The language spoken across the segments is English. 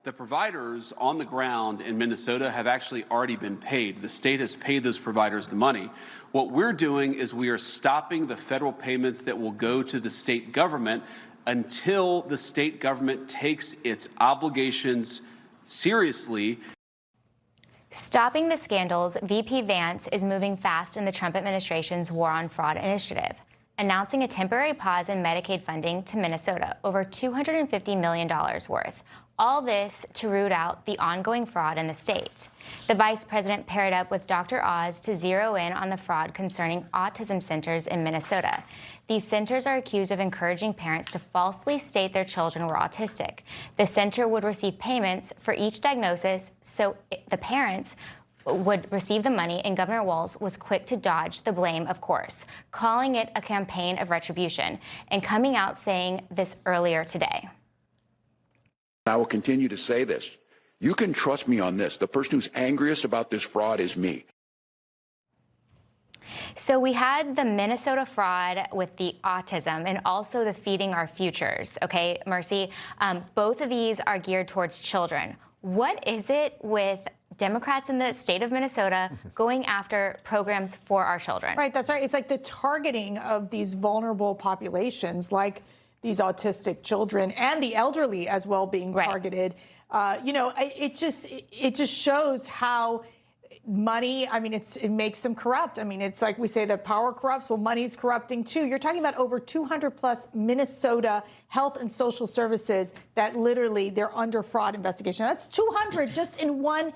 The providers on the ground in Minnesota have actually already been paid. The state has paid those providers the money. What we're doing is we are stopping the federal payments that will go to the state government until the state government takes its obligations seriously. Stopping the scandals, VP Vance is moving fast in the Trump administration's War on Fraud initiative, announcing a temporary pause in Medicaid funding to Minnesota, over $250 million worth. All this to root out the ongoing fraud in the state. The vice president paired up with Dr. Oz to zero in on the fraud concerning autism centers in Minnesota. These centers are accused of encouraging parents to falsely state their children were autistic. The center would receive payments for each diagnosis, so the parents would receive the money, and Governor Walz was quick to dodge the blame, of course, calling it a campaign of retribution, and coming out saying this earlier today. I will continue to say this. You can trust me on this. The person who's angriest about this fraud is me. So we had the Minnesota fraud with the autism and also the Feeding Our Futures. Okay, Mercy, both of these are geared towards children. What is it with Democrats in the state of Minnesota going after programs for our children? Right, that's right. It's like the targeting of these vulnerable populations, like these autistic children and the elderly as well being targeted. Right. It just shows how money, I mean, it makes them corrupt. I mean, it's like we say that power corrupts. Well, money's corrupting too. You're talking about over 200 plus Minnesota health and social services that literally they're under fraud investigation. That's 200 just in one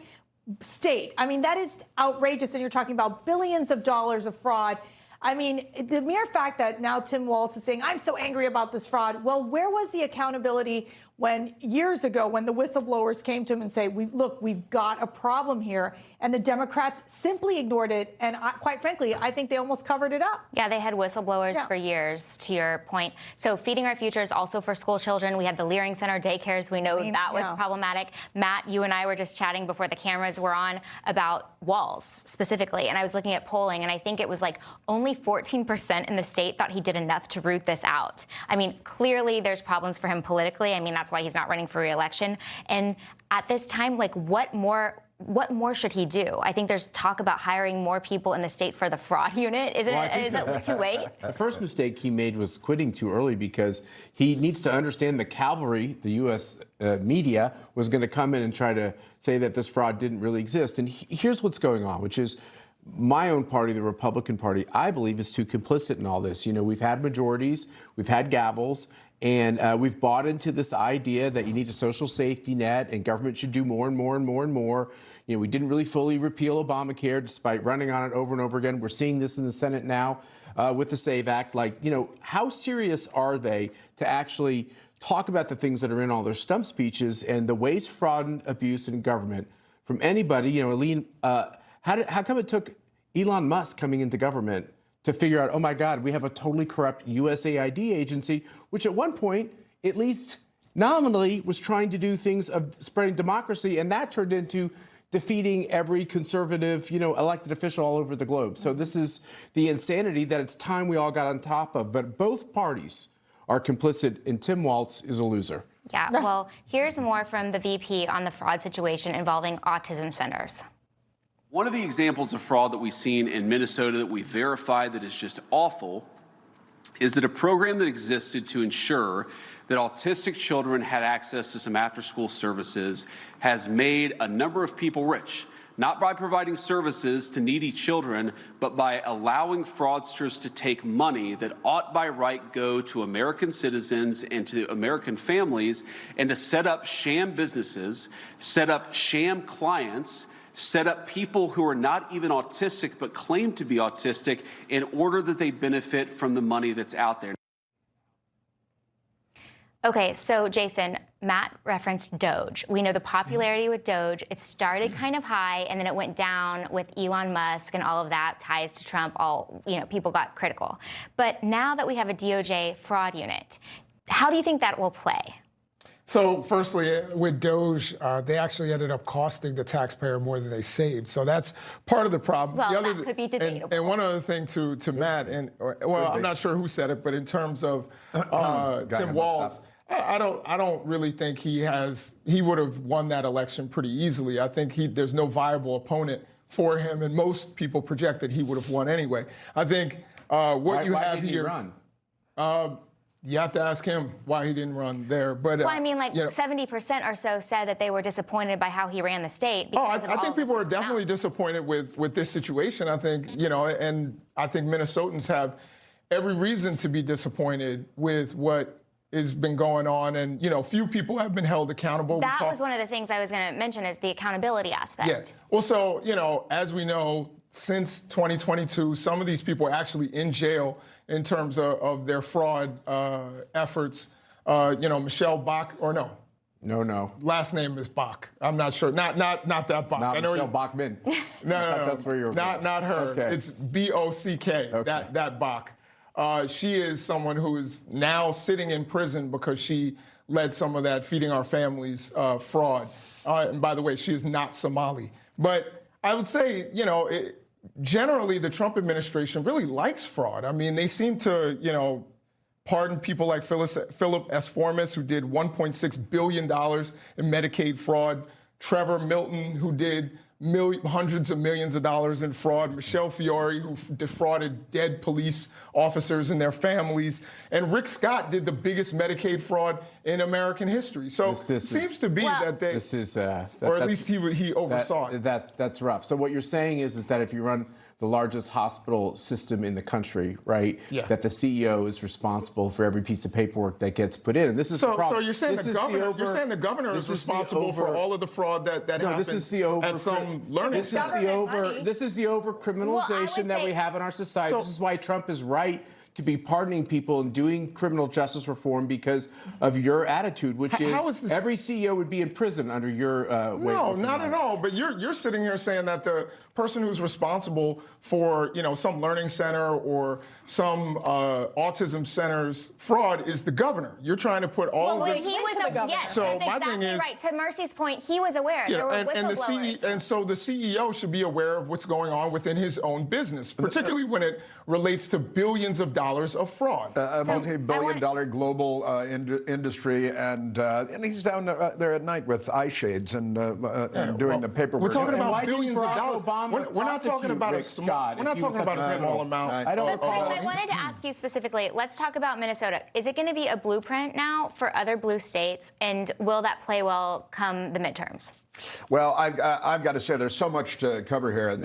state. I mean, that is outrageous. And you're talking about billions of dollars of fraud. I mean, the mere fact that now Tim Walz is saying, I'm so angry about this fraud. Well, where was the accountability when years ago, when the whistleblowers came to him and say, look, we've got a problem here, and the Democrats simply ignored it. And quite frankly, I think they almost covered it up. Yeah, they had whistleblowers for years, to your point. So Feeding Our Futures also for school children. We had the Leering Center daycares. We know that was problematic. Matt, you and I were just chatting before the cameras were on about Walz specifically. And I was looking at polling, and I think it was like only 14% in the state thought he did enough to root this out. I mean, clearly there's problems for him politically. I mean, that's why he's not running for re-election. And at this time, like, what more should he do? I think there's talk about hiring more people in the state for the fraud unit. Is it too late? The first mistake he made was quitting too early, because he needs to understand the cavalry, the U.S. Media, was going to come in and try to say that this fraud didn't really exist. And here's what's going on, which is my own party, the Republican Party, I believe is too complicit in all this. You know, we've had majorities, we've had gavels, and we've bought into this idea that you need a social safety net and government should do more and more and more and more. You know, we didn't really fully repeal Obamacare despite running on it over and over again. We're seeing this in the Senate now with the SAVE Act. Like, you know, how serious are they to actually talk about the things that are in all their stump speeches and the waste, fraud, and abuse in government from anybody? You know, how come it took Elon Musk coming into government to figure out, oh my God, we have a totally corrupt USAID agency, which at one point, at least nominally, was trying to do things of spreading democracy, and that turned into defeating every conservative, you know, elected official all over the globe. So this is the insanity that it's time we all got on top of. But both parties are complicit, and Tim Walz is a loser. Yeah, well, here's more from the VP on the fraud situation involving autism centers. One of the examples of fraud that we've seen in Minnesota that we verified that is just awful is that a program that existed to ensure that autistic children had access to some after-school services has made a number of people rich, not by providing services to needy children, but by allowing fraudsters to take money that ought by right go to American citizens and to American families, and to set up sham businesses, set up sham clients, set up people who are not even autistic but claim to be autistic in order that they benefit from the money that's out there. Okay, so Jason, Matt referenced Doge. We know the popularity with Doge. It started kind of high, and then it went down with Elon Musk and all of that, ties to Trump. People got critical. But now that we have a DOJ fraud unit, how do you think that will play? So firstly, with Doge, they actually ended up costing the taxpayer more than they saved. So that's part of the problem. Well, that could be debatable. And one other thing to Matt, I'm not sure who said it, but in terms of Tim Walz, I don't really think he would have won that election pretty easily. I think there's no viable opponent for him, and most people project that he would have won anyway. I think why didn't he here. Run? You have to ask him why he didn't run there. But well, I mean, like 70% or so said that they were disappointed by how he ran the state. I think people are definitely disappointed with this situation. I think, and I think Minnesotans have every reason to be disappointed with what has been going on. And, few people have been held accountable. That was one of the things I was going to mention is the accountability aspect. Yeah. Well, so, as we know, since 2022, some of these people are actually in jail in terms of their fraud efforts. Michelle Bach, or no. No. Last name is Bach. I'm not sure. Not that Bach. Not Michelle Bachmann. No. That's where you're going. Not her. Okay. It's B-O-C-K, okay. that Bach. She is someone who is now sitting in prison because she led some of that Feeding Our Families fraud. And by the way, she is not Somali. But I would say, generally the Trump administration really likes fraud. I mean, they seem to, pardon people like Philip S. Formas, who did $1.6 billion in Medicaid fraud, Trevor Milton, who did hundreds of millions of dollars in fraud, Michelle Fiore, who defrauded dead police officers and their families, and Rick Scott did the biggest Medicaid fraud in American history. So it seems to be that they, or at least he oversaw it. That's rough. So what you're saying is that if you run the largest hospital system in the country, right, that the CEO is responsible for every piece of paperwork that gets put in. And this is the problem. So you're saying the governor is responsible for all of the fraud that happens at some learning center. This is the over-criminalization that we have in our society. This is why Trump is right to be pardoning people and doing criminal justice reform because of your attitude, which is every CEO would be in prison under your way. No, not at all. But you're sitting here saying that the person who's responsible for some learning center or some autism center's fraud is the governor. You're trying to put all of it. He was yes, so that's my exactly thing is, right. To Mercy's point, he was aware. There were whistleblowers. And so the CEO should be aware of what's going on within his own business, particularly when it relates to billions of dollars of fraud. A multi-billion-dollar global industry, and he's down there at night with eye shades and doing the paperwork. We're talking about billions of dollars. We're not talking about a small amount. I wanted to ask you specifically, let's talk about Minnesota. Is it going to be a blueprint now for other blue states, and will that play well come the midterms? Well, I've got to say there's so much to cover here.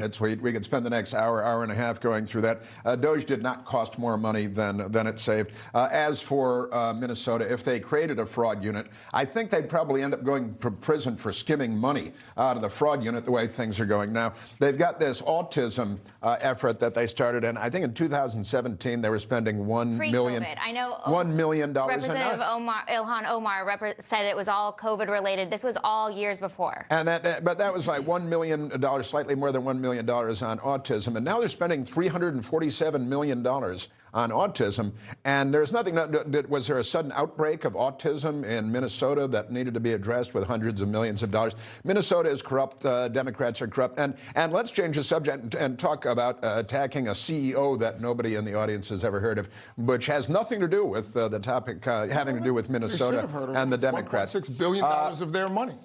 We could spend the next hour and a half going through that. DOGE did not cost more money than it saved. As for Minnesota, if they created a fraud unit, I think they'd probably end up going to prison for skimming money out of the fraud unit the way things are going now. They've got this autism effort that they started in. I think in 2017 they were spending $1 million. I know $1 million. Representative Ilhan Omar said it was all COVID related. This was all years before. And but that was like $1 million, slightly more than $1 million on autism. And now they're spending $347 million on autism. And there's nothing, was there a sudden outbreak of autism in Minnesota that needed to be addressed with hundreds of millions of dollars? Minnesota is corrupt. Democrats are corrupt. And let's change the subject and talk about attacking a CEO that nobody in the audience has ever heard of, which has nothing to do with the topic having to do with Minnesota and the Democrats. $1.6 billion of their money.